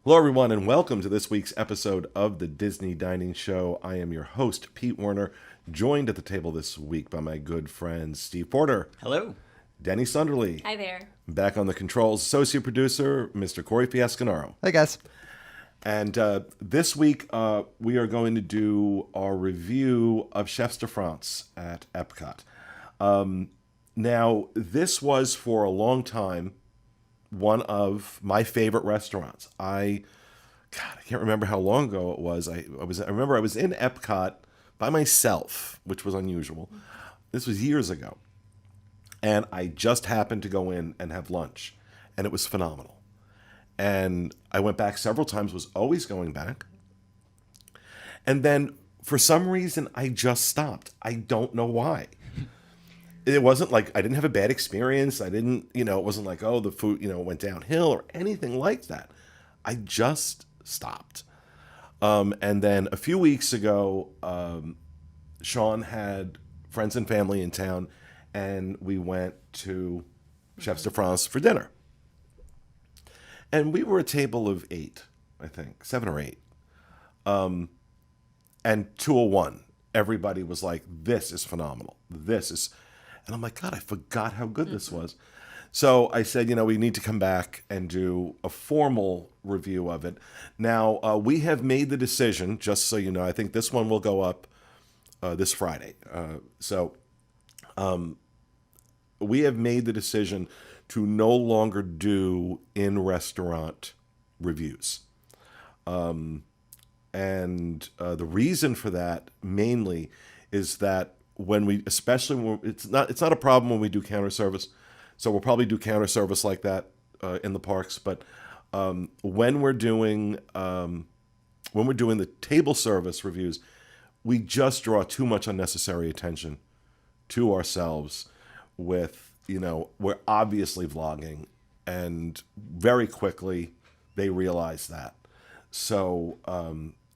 Hello, everyone, and welcome to this week's episode of the Disney Dining Show. I am your host, Pete Werner, joined at the table this week by my good friends Steve Porter, Hello. Denny Sunderly, Hi there. back on the controls, associate producer, Mr. Corey Fiasconaro. Hey, guys. And this week, we are going to do our review of Chefs de France at Epcot. Now, this was for a long time one of my favorite restaurants. I can't remember how long ago it was. I remember I was in Epcot by myself, which was unusual. This was years ago. And I just happened to go in and have lunch, and it was phenomenal. And I went back several times, was always going back. And then for some reason, I just stopped. I don't know why. It wasn't like I didn't have a bad experience. I didn't, it wasn't like, oh, the food, went downhill or anything like that. I just stopped. And then a few weeks ago, Sean had friends and family in town, and we went to Chefs de France for dinner. And we were a table of 8, I think, 7 or 8. And 201, everybody was like, this is phenomenal. And I'm like, God, I forgot how good this was. So I said, we need to come back and do a formal review of it. Now, we have made the decision, just so you know, I think this one will go up this Friday. We have made the decision to no longer do in-restaurant reviews. And the reason for that mainly is that especially when it's not a problem when we do counter service, so we'll probably do counter service like that in the parks. But when we're doing the table service reviews, we just draw too much unnecessary attention to ourselves. With we're obviously vlogging, and very quickly they realize that. So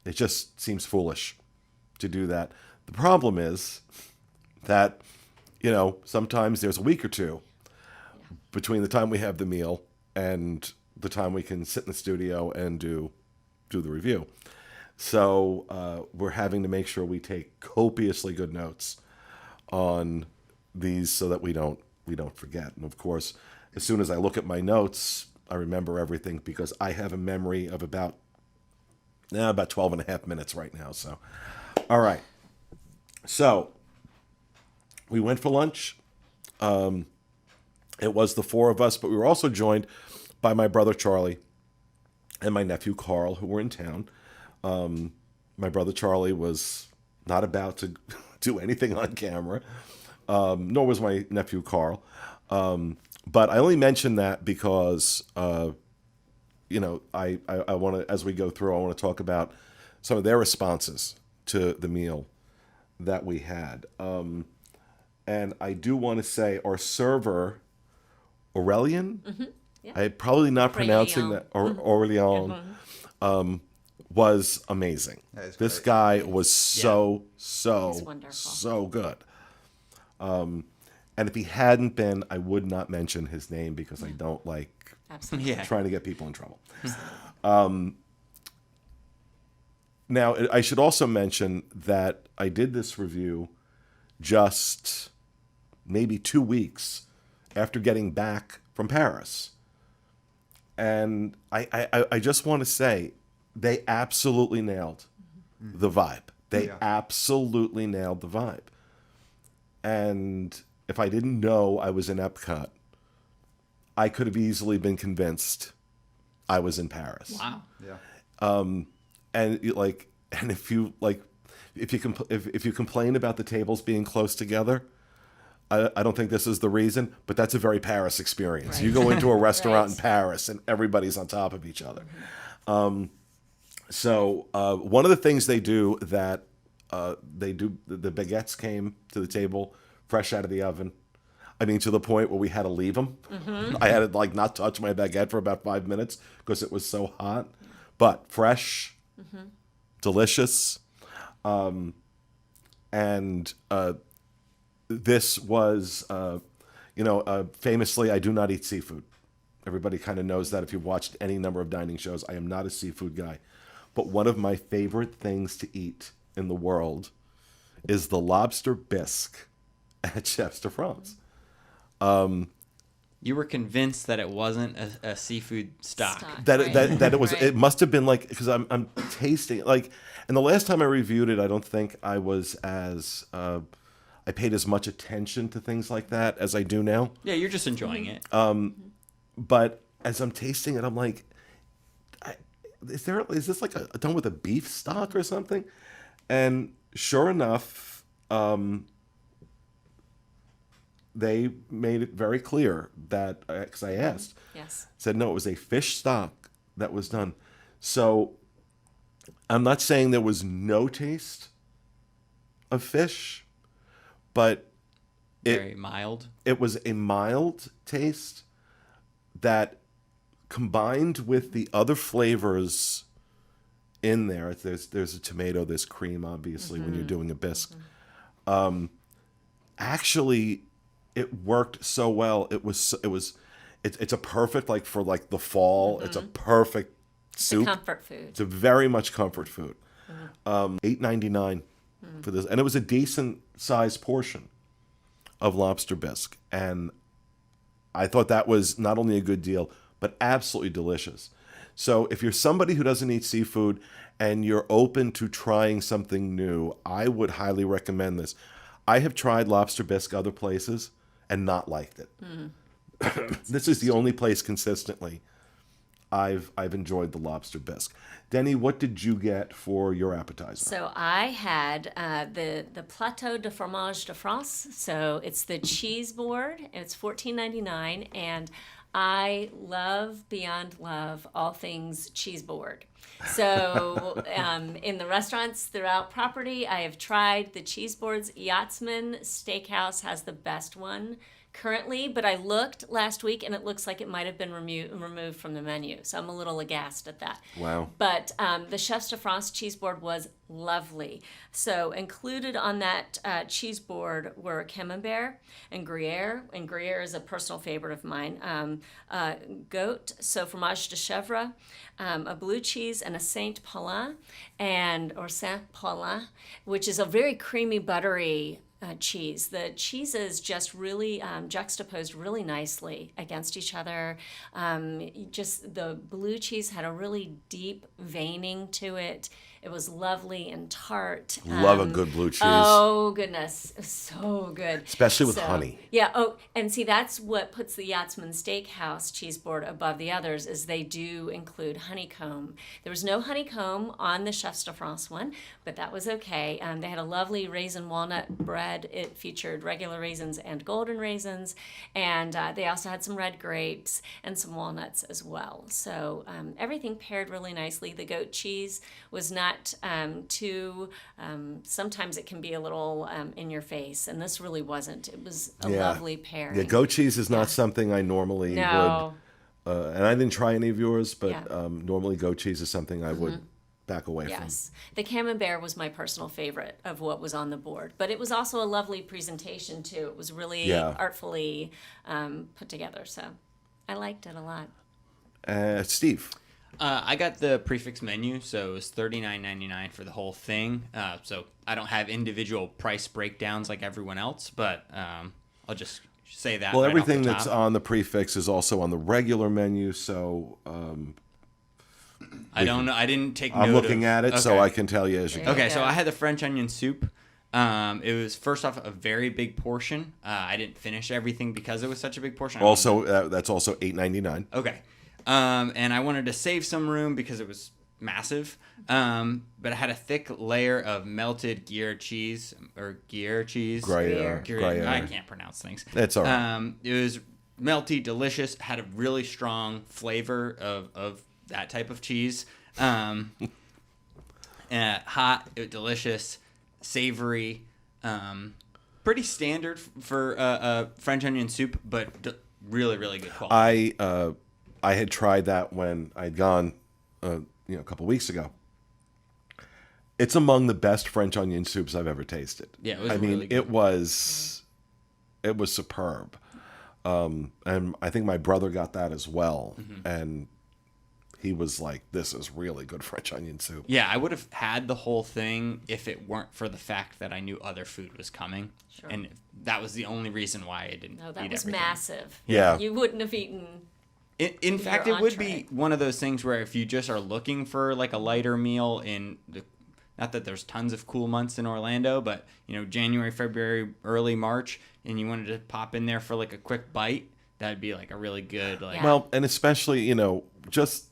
it just seems foolish to do that. The problem is that, sometimes there's a week or two between the time we have the meal and the time we can sit in the studio and do the review. So we're having to make sure we take copiously good notes on these so that we don't forget. And of course, as soon as I look at my notes, I remember everything because I have a memory of about 12 and a half minutes right now. So, all right. So, we went for lunch. It was the 4 of us, but we were also joined by my brother Charlie and my nephew Carl, who were in town. My brother Charlie was not about to do anything on camera, nor was my nephew Carl. But I only mention that because, I want to, as we go through, I want to talk about some of their responses to the meal that we had. And I do want to say our server, Aurelian, Yeah. I'm probably not pronouncing that, Aurelian, was amazing. This guy was so good. And if he hadn't been, I would not mention his name because I don't like trying to get people in trouble. Now, I should also mention that I did this review just maybe 2 weeks after getting back from Paris. And I just want to say they absolutely nailed the vibe. They absolutely nailed the vibe. And if I didn't know I was in Epcot, I could have easily been convinced I was in Paris. Wow. Yeah. And if you complain about the tables being close together, I don't think this is the reason, but that's a very Paris experience. Right. You go into a restaurant in Paris and everybody's on top of each other. So one of the things they do the baguettes came to the table fresh out of the oven. I mean, to the point where we had to leave them. Mm-hmm. I had to not touch my baguette for about 5 minutes because it was so hot. But fresh, delicious, and this was, famously, I do not eat seafood Everybody kind of knows that if you've watched any number of dining shows. I am not a seafood guy. But one of my favorite things to eat in the world is the lobster bisque at Chefs de France. You were convinced that it wasn't a seafood stock. That Right. it was. Right. It must have been like, because I'm tasting like, and the last time I reviewed it, I don't think I was as I paid as much attention to things like that as I do now. Yeah, you're just enjoying it. But as I'm tasting it, I'm like, is this like done with a beef stock or something? And sure enough, they made it very clear that, because I asked, Yes. said no, it was a fish stock that was done. So I'm not saying there was no taste of fish, but Very mild. it was a mild taste that combined with the other flavors in there. There's a tomato, there's cream, obviously, when you're doing a bisque. Actually, it worked so well. It's a perfect, like, for like the fall. It's a perfect soup. Comfort food. It's a very much comfort food. $8.99 for this, and it was a decent sized portion of lobster bisque, and I thought that was not only a good deal but absolutely delicious. So if you're somebody who doesn't eat seafood and you're open to trying something new, I would highly recommend this. I have tried lobster bisque other places and not liked it. This is the only place consistently I've enjoyed the lobster bisque. Denny, what did you get for your appetizer? So I had the Plateau de Fromage de France. So it's the cheese board. It's $14.99, and I love beyond love all things cheese board. So in the restaurants throughout property, I have tried the cheese boards. Yachtsman Steakhouse has the best one currently, but I looked last week and it looks like it might have been removed from the menu. So I'm a little aghast at that. Wow. But the Chefs de France cheese board was lovely. So included on that cheese board were camembert and Gruyere. And Gruyere is a personal favorite of mine. Goat, so fromage de chèvre, a blue cheese, and a Saint Paulin, or Saint Paulin, which is a very creamy, buttery cheese. The cheeses just really juxtaposed really nicely against each other. Just the blue cheese had a really deep veining to it. It was lovely and tart. Love a good blue cheese. Oh, goodness. So good. Especially with honey. Yeah. Oh, and see, that's what puts the Yachtsman Steakhouse cheese board above the others, is they do include honeycomb. There was no honeycomb on the Chefs de France one, but that was okay. They had a lovely raisin walnut bread. It featured regular raisins and golden raisins, and they also had some red grapes and some walnuts as well. So everything paired really nicely. The goat cheese was not too, sometimes it can be a little in your face, and this really wasn't. It was a lovely pairing. Yeah, goat cheese is not something I normally would, and I didn't try any of yours, but normally goat cheese is something I would back away from. Yes. The camembert was my personal favorite of what was on the board, but it was also a lovely presentation too. It was really artfully put together, so I liked it a lot. Steve? I got the prefix menu, so it was $39.99 for the whole thing. So I don't have individual price breakdowns like everyone else, but I'll just say that. Well, right everything off the that's top. on the prefix is also on the regular menu, so I don't know. I didn't take note I'm looking of, at it, so okay. I can tell you as you go. Okay, so I had the French onion soup. It was, first off, a very big portion. I didn't finish everything because it was such a big portion. Also, that's also $8.99. Okay. And I wanted to save some room because it was massive. But I had a thick layer of melted Gruyere cheese. Gruyere. I can't pronounce things. That's all right. It was melty, delicious, had a really strong flavor of that type of cheese. Hot, delicious, savory. Pretty standard for French onion soup, but really, really good quality. I had tried that when I'd gone, a couple weeks ago. It's among the best French onion soups I've ever tasted. Yeah, it was I mean, really good. it was superb. And I think my brother got that as well. And he was like, this is really good French onion soup. Yeah, I would have had the whole thing if it weren't for the fact that I knew other food was coming. Sure. And that was the only reason why I didn't No, that eat was everything. massive. Yeah. You wouldn't have eaten. In fact, your it would entree. be one of those things where if you just are looking for like a lighter meal not that there's tons of cool months in Orlando, but January, February, early March, and you wanted to pop in there for like a quick bite, that'd be like a really good like. Yeah. Well, and especially, just,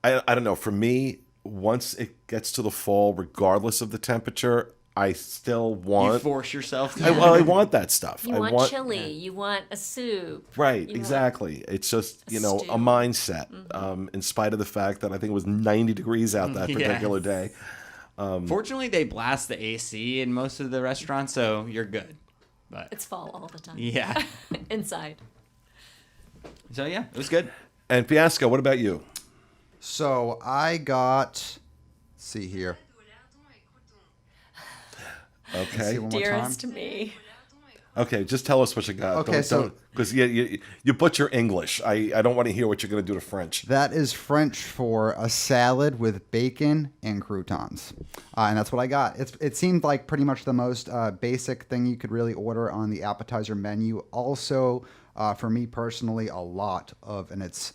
I don't know, for me, once it gets to the fall, regardless of the temperature, I still You want, force yourself to. I want that stuff. You I want chili. You want a soup. Right, You exactly. It's just, a a stew. mindset, in spite of the fact that I think it was 90 degrees out that particular day. Fortunately, they blast the AC in most of the restaurants, so you're good. But It's fall all the time. yeah, Inside. so yeah, it was good. And Fiasco, what about you? So I got, let's see here. Let's Okay. see one more time. Dearest to me. Okay, just tell us what you got. Okay, so- because you butcher English. I don't want to hear what you're going to do to French. That is French for a salad with bacon and croutons. And that's what I got. It seemed like pretty much the most basic thing you could really order on the appetizer menu. Also, for me personally, a lot of, and it's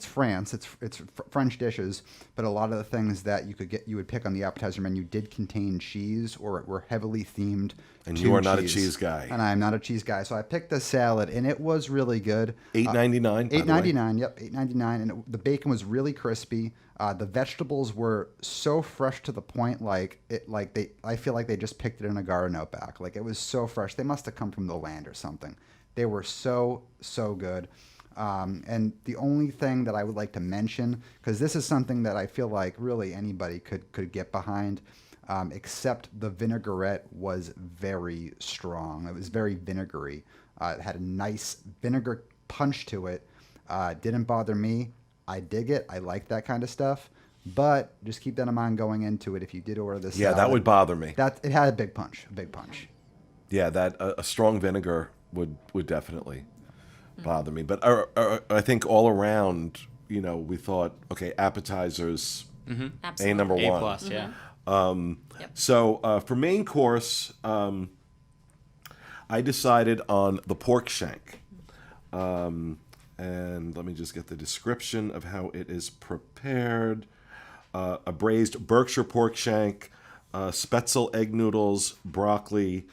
France, it's French dishes, but a lot of the things that you would pick on the appetizer menu did contain cheese or were heavily themed And to you are not a cheese. cheese guy. And I'm not a cheese guy, so I picked the salad, and it was really good. $8.99. $8.99. Yep, $8.99, and the bacon was really crispy. The vegetables were so fresh to the point, I feel like they just picked it in a garden out back. Like it was so fresh. They must have come from the land or something. They were so good. And the only thing that I would like to mention, because this is something that I feel like really anybody could get behind, except the vinaigrette was very strong. It was very vinegary. It had a nice vinegar punch to it. Didn't bother me. I dig it. I like that kind of stuff. But just keep that in mind going into it. If you did order this, Yeah, that would bother me. It had a big punch. Yeah, that a strong vinegar would definitely bother me. But I think all around, we thought, okay, appetizers, Absolutely. A number A one. plus, yeah. So for main course, I decided on the pork shank. And let me just get the description of how it is prepared. A braised Berkshire pork shank, Spetzel egg noodles, broccoli,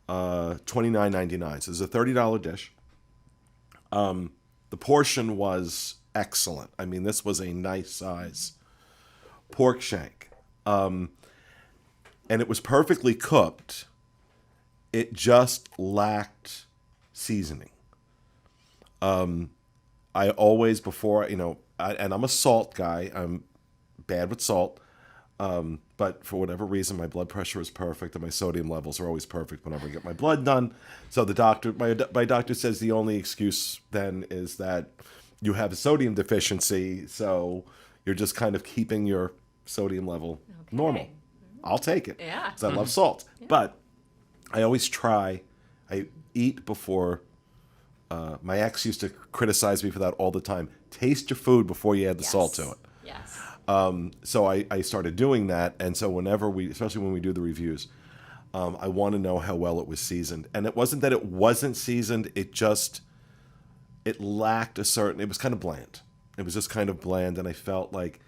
$29.99. So it's a $30 dish. The portion was excellent. I mean, this was a nice size pork shank. And it was perfectly cooked. It just lacked seasoning. I always, before, and I'm a salt guy. I'm bad with salt. But for whatever reason, my blood pressure is perfect and my sodium levels are always perfect whenever I get my blood done. So my doctor says the only excuse then is that you have a sodium deficiency. So you're just kind of keeping your sodium level normal. I'll take it. Yeah. 'Cause I love salt. But I always I eat before. My ex used to criticize me for that all the time. Taste your food before you add the salt to it. Yes. So I started doing that, and so especially when we do the reviews, I want to know how well it was seasoned. And it wasn't that it wasn't seasoned; it lacked a certain. It was kind of bland. It was just kind of bland, and I felt like,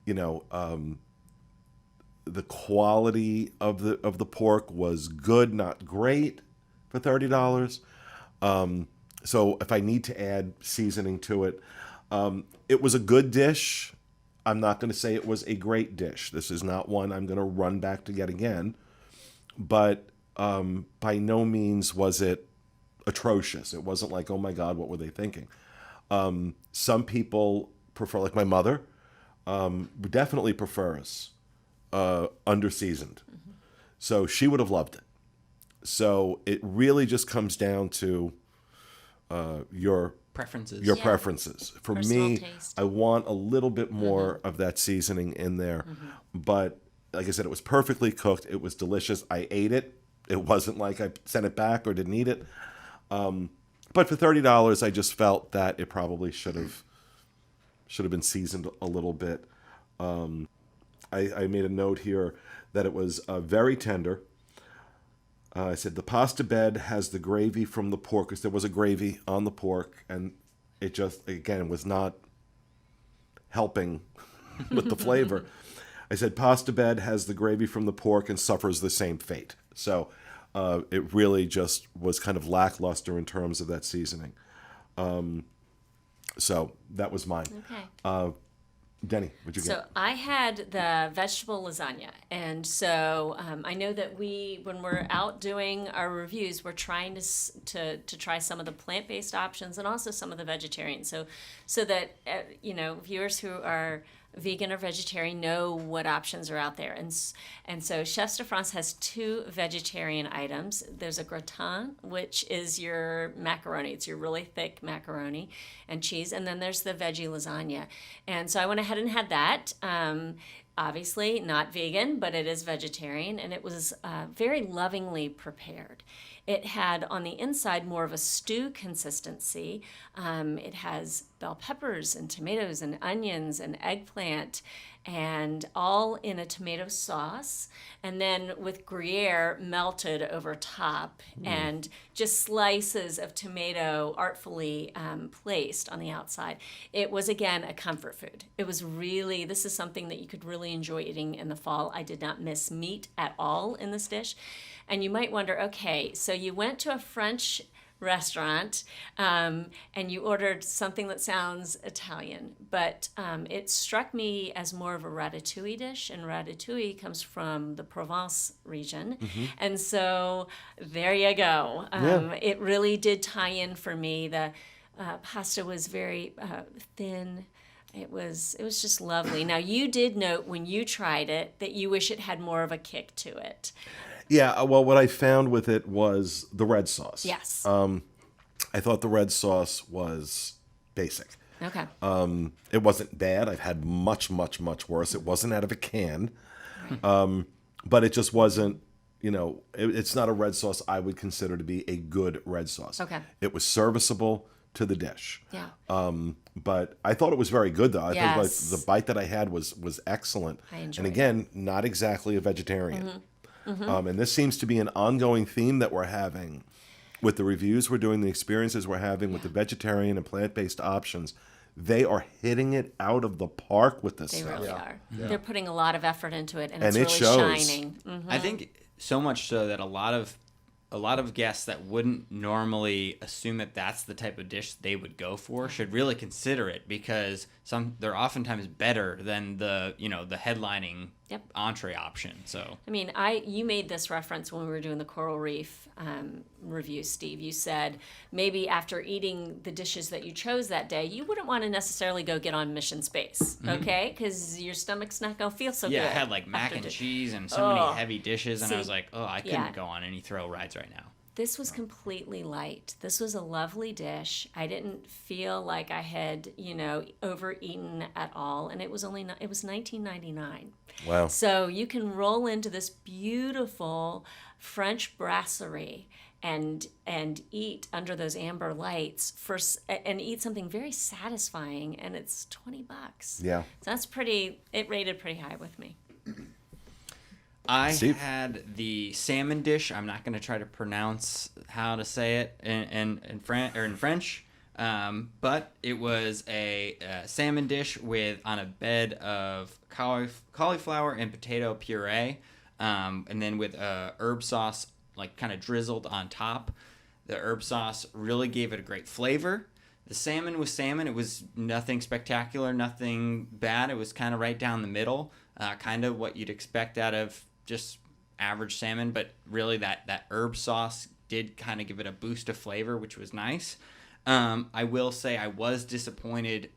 the quality of the pork was good, not great, for $30. So if I need to add seasoning to it, it was a good dish. I'm not going to say it was a great dish. This is not one I'm going to run back to get again. But by no means was it atrocious. It wasn't like, oh my God, what were they thinking? Some people prefer, like my mother, definitely prefers under-seasoned. Mm-hmm. So she would have loved it. So it really just comes down to your Preferences. your Yeah. preferences. For Personal me, taste. I want a little bit more of that seasoning in there. But like I said, it was perfectly cooked. It was delicious. I ate it. It wasn't like I sent it back or didn't eat it. But But for $30, I just felt that it probably should have been seasoned a little bit. I made a note here that it was very tender. I said the pasta bed has the gravy from the pork, because there was a gravy on the pork, and it just, again, was not helping with the flavor. I said pasta bed has the gravy from the pork and suffers the same fate. So it really just was kind of lackluster in terms of that seasoning. So that was mine. Okay. Denny, what'd you So get? I had the vegetable lasagna, and so I know that when we're out doing our reviews, we're trying to try some of the plant-based options and also some of the vegetarian, so that viewers who are vegan or vegetarian know what options are out there, and so Chefs de France has 2 vegetarian items. There's a gratin, which is your macaroni. It's your really thick macaroni and cheese, and then there's the veggie lasagna. And so I went ahead and had that. Obviously not vegan, but it is vegetarian, and it was very lovingly prepared. It had on the inside more of a stew consistency. It has bell peppers and tomatoes and onions and eggplant, and all in a tomato sauce, and then with Gruyere melted over top, and just slices of tomato artfully placed on the outside. It was, again, a comfort food. It was really, this is something that you could really enjoy eating in the fall. I did not miss meat at all in this dish. And you might wonder, okay, so you went to a French restaurant and you ordered something that sounds Italian, but it struck me as more of a ratatouille dish, and ratatouille comes from the Provence region. And so there you go. It really did tie in for me. The pasta was very thin. It was just lovely. Now, you did note when you tried it that you wish it had more of a kick to it. Yeah, well, what I found with it was the red sauce. Yes. I thought the red sauce was basic. Okay. It wasn't bad. I've had much, much, much worse. It wasn't out of a can. But it just wasn't, it's not a red sauce I would consider to be a good red sauce. Okay. It was serviceable to the dish. Yeah. But I thought it was very good, though. I think Yes. the bite that I had was excellent. I enjoyed and again, not exactly a vegetarian. And this seems to be an ongoing theme that we're having with the reviews we're doing, the experiences we're having with the vegetarian and plant-based options. They are hitting it out of the park with this They stuff. really are. They're putting a lot of effort into it, and And it's it really shows. shining. I think so much so that a lot of guests that wouldn't normally assume that that's the type of dish they would go for should really consider it, because they're oftentimes better than the headlining Yep. entree option. So I mean, you made this reference when we were doing the Coral Reef review, Steve. You said maybe after eating the dishes that you chose that day, you wouldn't want to necessarily go get on Mission Space, okay? Because your stomach's not going to feel so good. yeah, I had like mac after and cheese and so many heavy dishes, and I See, was like, I couldn't yeah. go on any thrill rides right now. This was completely light. This was a lovely dish. I didn't feel like I had, overeaten at all, and it was $19.99. Wow. So you can roll into this beautiful French brasserie and eat under those amber lights and eat something very satisfying, and it's $20. Yeah. So it rated pretty high with me. I Steve? had the salmon dish. I'm not going to try to pronounce how to say it in French, but it was a salmon dish on a bed of cauliflower and potato puree, and then with herb sauce like kind of drizzled on top. The herb sauce really gave it a great flavor. The salmon was salmon. It was nothing spectacular, nothing bad. It was kind of right down the middle, kind of what you'd expect out of just average salmon, but really that herb sauce did kind of give it a boost of flavor, which was nice. I will say I was disappointed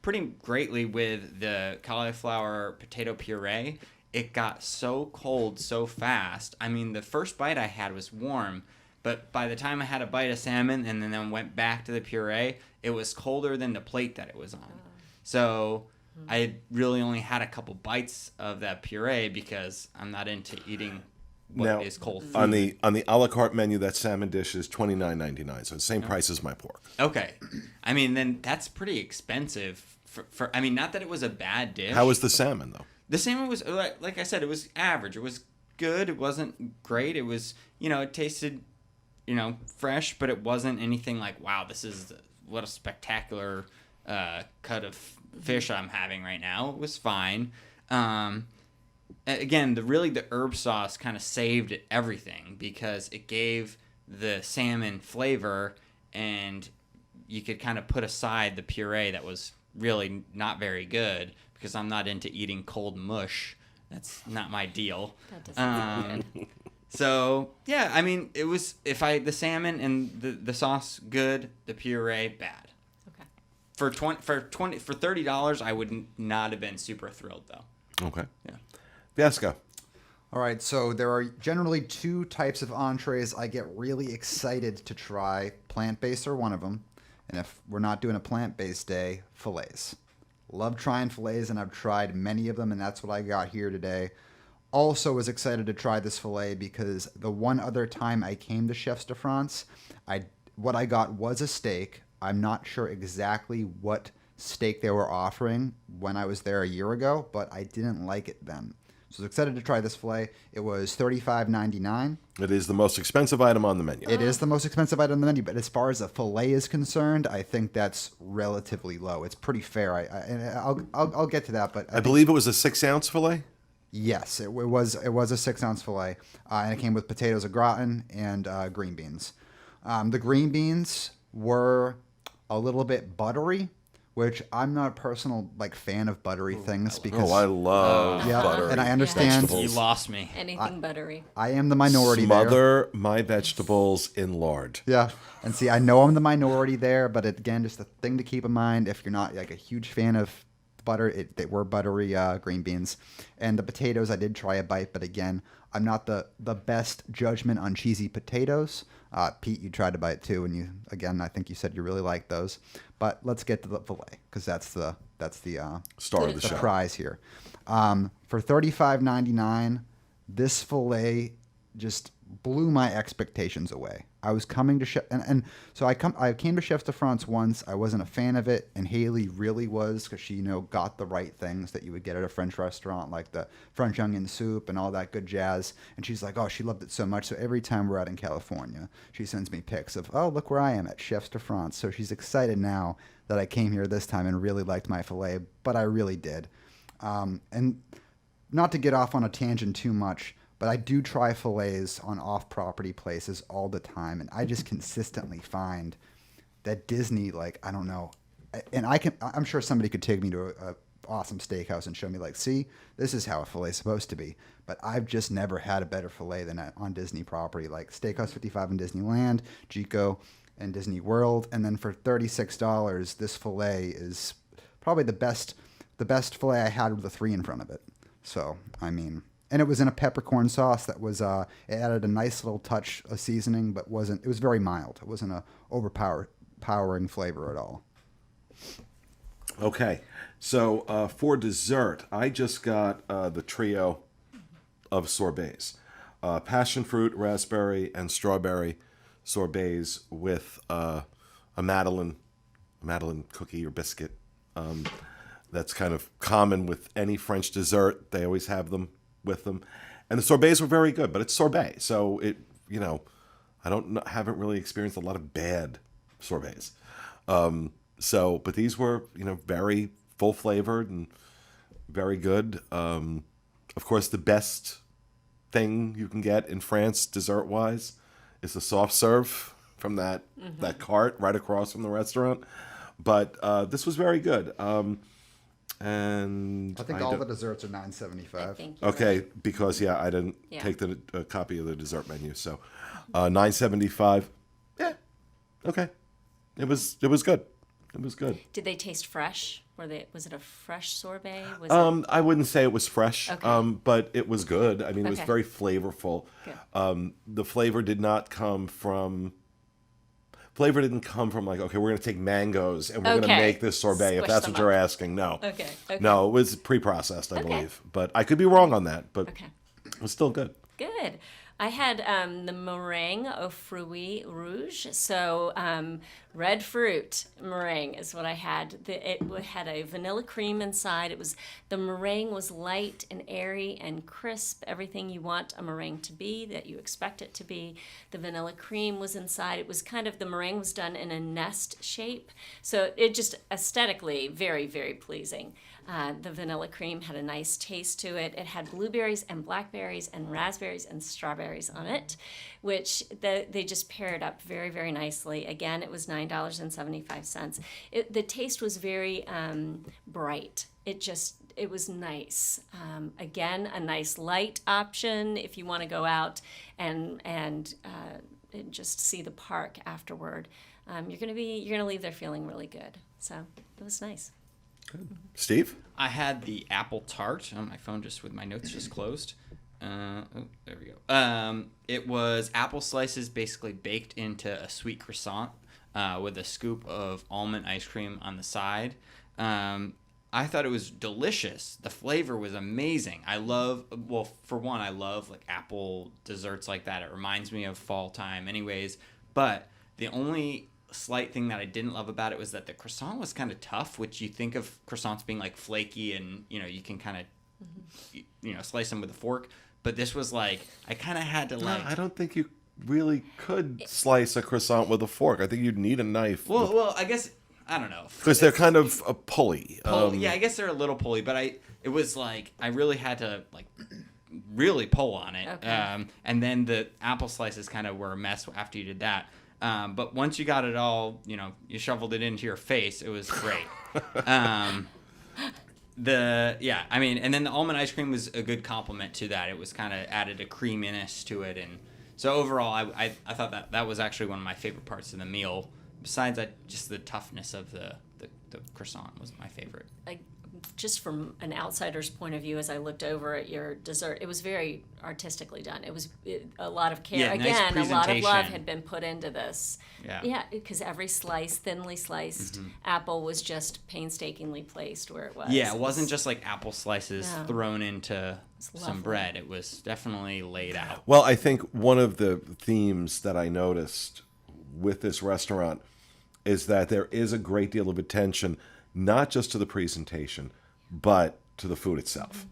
pretty greatly with the cauliflower potato puree. It got so cold so fast. I mean, the first bite I had was warm, but by the time I had a bite of salmon and then went back to the puree, it was colder than the plate that it was on. So I really only had a couple bites of that puree because I'm not into eating what is cold food. on the a la carte menu, that salmon dish is $29.99, so the same price as my pork. Okay, I mean then that's pretty expensive for. I mean, not that it was a bad dish. How was the salmon though? The salmon was like I said, it was average. It was good. It wasn't great. It was it tasted fresh, but it wasn't anything like wow. This is what a spectacular cut of fish I'm having right now. It was fine. Again, the herb sauce kind of saved everything because it gave the salmon flavor, and you could kind of put aside the puree that was really not very good because I'm not into eating cold mush. That's not my deal. That doesn't sound good. So yeah, I mean, it was the salmon and the sauce good, the puree bad. Okay. For $30, I would not have been super thrilled though. Okay. Yeah. Fiasco. All right, so there are generally two types of entrees I get really excited to try. Plant-based are one of them. And if we're not doing a plant-based day, fillets. Love trying fillets, and I've tried many of them, and that's what I got here today. Also was excited to try this fillet because the one other time I came to Chefs de France, what I got was a steak. I'm not sure exactly what steak they were offering when I was there a year ago, but I didn't like it then. So I was excited to try this fillet. It was $35.99. It is the most expensive item on the menu. It is the most expensive item on the menu, but as far as a fillet is concerned, I think that's relatively low. It's pretty fair. I'll get to that, but I believe it was a 6-ounce fillet. yes, it was a 6-ounce fillet, and it came with potatoes au gratin and green beans. The green beans were a little bit buttery, which I'm not a personal fan of buttery things because I love butter. and I understand vegetables. You lost me. Anything buttery. I am the minority there. Smother my vegetables in lard. Yeah, and see, I know I'm the minority there, but again, just a thing to keep in mind if you're not a huge fan of butter. They were buttery green beans, and the potatoes I did try a bite, but again, I'm not the best judgment on cheesy potatoes. Pete, you tried a bite too, and I think you said you really liked those. But let's get to the fillet because that's the Star of the show. prize here. For $35.99, this fillet just blew my expectations away. I was coming to and so I came to Chefs de France once. I wasn't a fan of it, and Haley really was because she got the right things that you would get at a French restaurant, like the French onion soup and all that good jazz. And she's like, oh, she loved it so much. So every time we're out in California, she sends me pics of, oh, look where I am at Chefs de France. So she's excited now that I came here this time and really liked my filet, but I really did. And not to get off on a tangent too much, but I do try fillets on off-property places all the time, and I just consistently find that Disney, I don't know, and I'm sure somebody could take me to a awesome steakhouse and show me, see, this is how a fillet is supposed to be, but I've just never had a better fillet than on Disney property, like Steakhouse 55 in Disneyland, Chico, and Disney World, and then for $36, this fillet is probably the best fillet I had with a 3 in front of it. So, I mean... And it was in a peppercorn sauce that was, it added a nice little touch of seasoning, but it was very mild. It wasn't a overpowering flavor at all. Okay, so for dessert, I just got the trio of sorbets. Passion fruit, raspberry, and strawberry sorbets with a Madeleine cookie or biscuit. That's kind of common with any French dessert. They always have them with them, and the sorbets were very good, but it's sorbet, so I haven't really experienced a lot of bad sorbets. But these were very full flavored and very good. Of course, the best thing you can get in France dessert wise is the soft serve from that cart right across from the restaurant. But this was very good. And I think all the desserts are $9.75. Okay, because I didn't take the copy of the dessert menu, so $9.75. Yeah, okay, it was good. It was good. Did they taste fresh? Was it a fresh sorbet? I wouldn't say it was fresh, Okay. but it was good. I mean, it was Okay. very flavorful. The flavor didn't come from okay, we're going to take mangoes and we're going to Okay. make this sorbet, if Squish that's them what you're up. asking. No. Okay. No, it was pre-processed, I believe. But I could be wrong on that, but Okay. it was still good. Good. I had the meringue au fruits rouge. So red fruit meringue is what I had. It had a vanilla cream inside. The meringue was light and airy and crisp. Everything you want a meringue to be, that you expect it to be. The vanilla cream was inside. It was the meringue was done in a nest shape. So it just aesthetically very, very pleasing. The vanilla cream had a nice taste to it. It had blueberries and blackberries and raspberries and strawberries on it, which they just paired up very, very nicely. Again, it was $9.75. The taste was very bright. It was nice. Again, a nice light option if you want to go out and just see the park afterward. You're gonna leave there feeling really good. So it was nice. Steve? I had the apple tart. Oh, my phone with my notes just closed. There we go. It was apple slices basically baked into a sweet croissant with a scoop of almond ice cream on the side. I thought it was delicious. The flavor was amazing. I love like apple desserts like that. It reminds me of fall time anyways. But the only slight thing that I didn't love about it was that the croissant was kind of tough, which you think of croissants being like flaky and, you can kind of, slice them with a fork. But this was like, I kind of had to like... I don't think you really could slice a croissant with a fork. I think you'd need a knife. Well, I guess, I don't know. Because they're kind of a pulley. Yeah, I guess they're a little pulley, but it was like, I really had to like really pull on it. Okay. And then the apple slices kind of were a mess after you did that. But once you got it all, you shoveled it into your face. It was great. And then the almond ice cream was a good complement to that. It was kind of added a creaminess to it, and so overall, I thought that was actually one of my favorite parts of the meal. Besides that, just the toughness of the croissant was my favorite. Just from an outsider's point of view, as I looked over at your dessert, it was very artistically done. It was a lot of care. Yeah, Again, nice a lot of love presentation. had been put into this. Yeah. Because every thinly sliced apple was just painstakingly placed where it was. Yeah, it wasn't just like apple slices No. thrown into some lovely. bread. It was definitely laid out. Well, I think one of the themes that I noticed with this restaurant is that there is a great deal of attention, not just to the presentation, but to the food itself,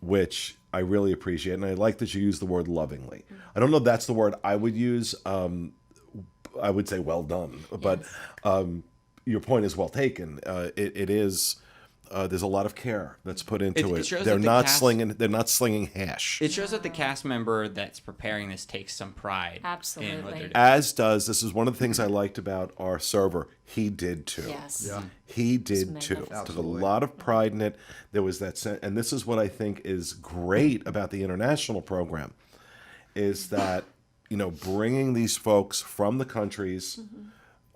which I really appreciate. And I like that you use the word lovingly. I don't know if that's the word I would use. I would say well done. But your point is well taken. It is... there's a lot of care that's put into It it. shows They're that the not cast- slinging hash. It shows that the cast member that's preparing this takes some pride in what Absolutely. they're doing. As does, this is one of the things I liked about our server. He did too. Yes. Yeah. He did It's too. magnificent. Took a lot of pride in it. There was that sense, and this is what I think is great about the international program, is that bringing these folks from the countries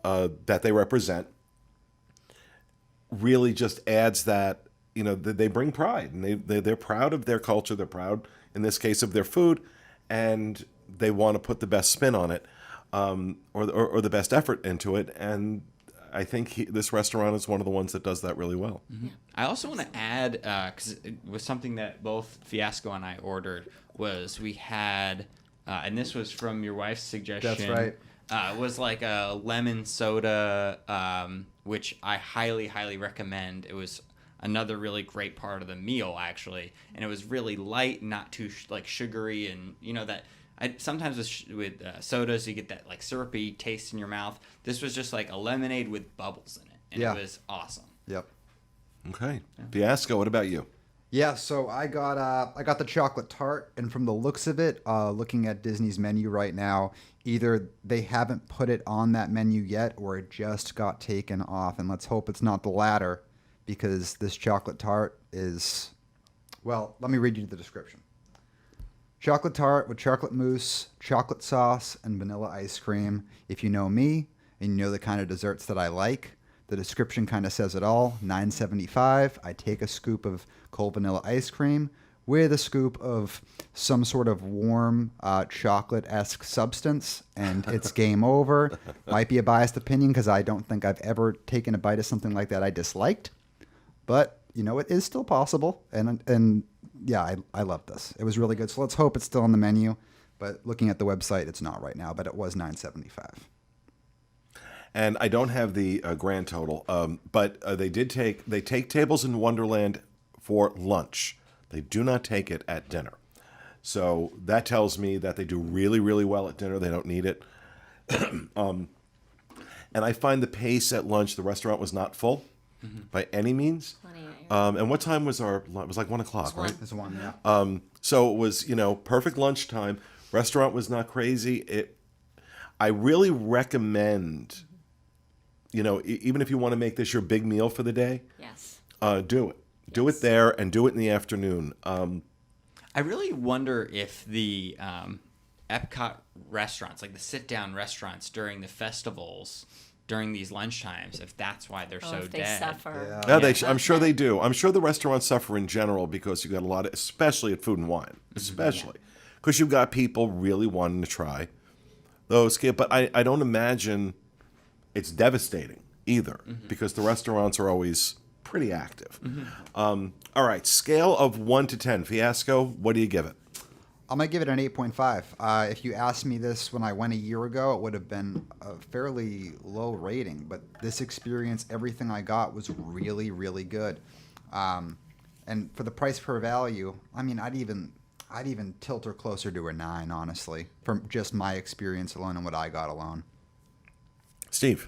that they represent really just adds that they bring pride, and they're proud of their culture. They're proud, in this case, of their food, and they want to put the best spin on it, or the best effort into it. And I think this restaurant is one of the ones that does that really well. Mm-hmm. I also want to add, because it was something that both Fiasco and I ordered, was we had, and this was from your wife's suggestion. That's right. It was like a lemon soda, which I highly, highly recommend. It was another really great part of the meal, actually, and it was really light, not too sugary, and that. Sometimes with sodas, you get that like syrupy taste in your mouth. This was just like a lemonade with bubbles in it, and Yeah. it was awesome. Yep. Okay, Fiasco, what about you? Yeah, so I got the chocolate tart, and from the looks of it, looking at Disney's menu right now, either they haven't put it on that menu yet, or it just got taken off. And let's hope it's not the latter, because this chocolate tart is, well, let me read you the description. Chocolate tart with chocolate mousse, chocolate sauce, and vanilla ice cream. If you know me, and you know the kind of desserts that I like, the description kind of says it all. $9.75. I take a scoop of cold vanilla ice cream with a scoop of some sort of warm chocolate-esque substance, and it's game over. Might be a biased opinion because I don't think I've ever taken a bite of something like that I disliked. But, it is still possible. And yeah, I love this. It was really good. So let's hope it's still on the menu. But looking at the website, it's not right now. But it was $9.75. And I don't have the grand total, but they take Tables in Wonderland for lunch. They do not take it at dinner. So that tells me that they do really, really well at dinner. They don't need it. And I find the pace at lunch, the restaurant was not full by any means. And what time was our lunch? It was like 1 o'clock, right? It's one, yeah. So it was, perfect lunchtime. Restaurant was not crazy. I really recommend, even if you want to make this your big meal for the day, Yes. do it. Do it there and do it in the afternoon. I really wonder if the Epcot restaurants, like the sit-down restaurants during the festivals, during these lunchtimes, if that's why they're so If they dead. suffer. Yeah, I'm sure they do. I'm sure the restaurants suffer in general because you got a lot of, especially at Food and Wine, especially because you've got people really wanting to try those. But I don't imagine it's devastating either because the restaurants are always pretty active. All right, scale of 1 to 10, Fiasco. What do you give it? I'm going to give it an 8.5. If you asked me this when I went a year ago, it would have been a fairly low rating. But this experience, everything I got was really, really good. And for the price per value, I mean, I'd even tilt her closer to a 9, honestly, from just my experience alone and what I got alone. Steve?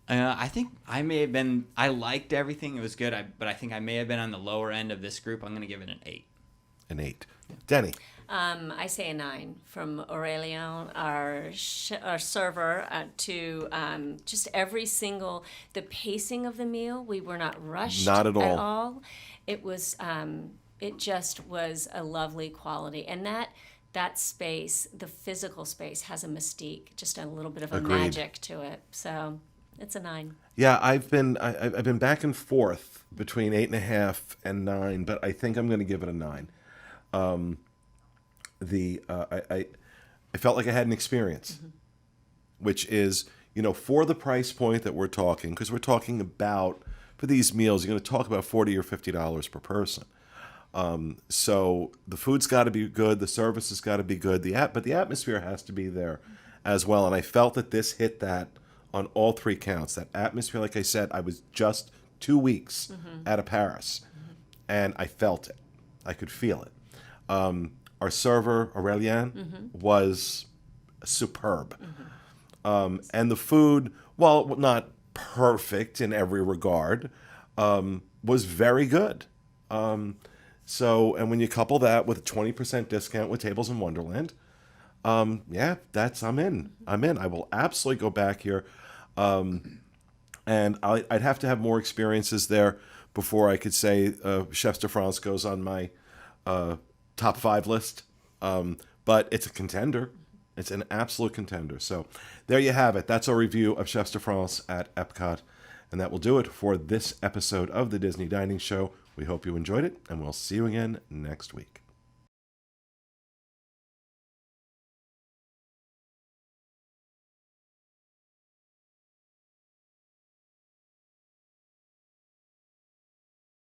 I think I may have been. I liked everything; it was good. But I think I may have been on the lower end of this group. I'm going to give it an 8. An 8. Denny? I say a 9 from Aurelian, our server, to just every single, the pacing of the meal. We were not rushed Not at all. It was, it just was a lovely quality. And that space, the physical space, has a mystique, just a little bit of a Agreed. magic to it. So it's a 9. Yeah, I've been back and forth between 8.5 and 9, but I think I'm going to give it a 9. I felt like I had an experience, which is, for the price point that we're talking, because we're talking about, for these meals, you're going to talk about $40 or $50 per person. So the food's got to be good, the service has got to be good, but the atmosphere has to be there as well. And I felt that this hit that on all 3 counts. That atmosphere, like I said, I was just 2 weeks out of Paris, and I felt it. I could feel it. Our server, Aurelian, was superb. And the food, while not perfect in every regard, was very good. And when you couple that with a 20% discount with Tables in Wonderland, I'm in. I will absolutely go back here. And I'd have to have more experiences there before I could say Chefs de France goes on my top 5 list. But it's a contender. It's an absolute contender. So there you have it. That's our review of Chefs de France at Epcot. And that will do it for this episode of the Disney Dining Show. We hope you enjoyed it, and we'll see you again next week.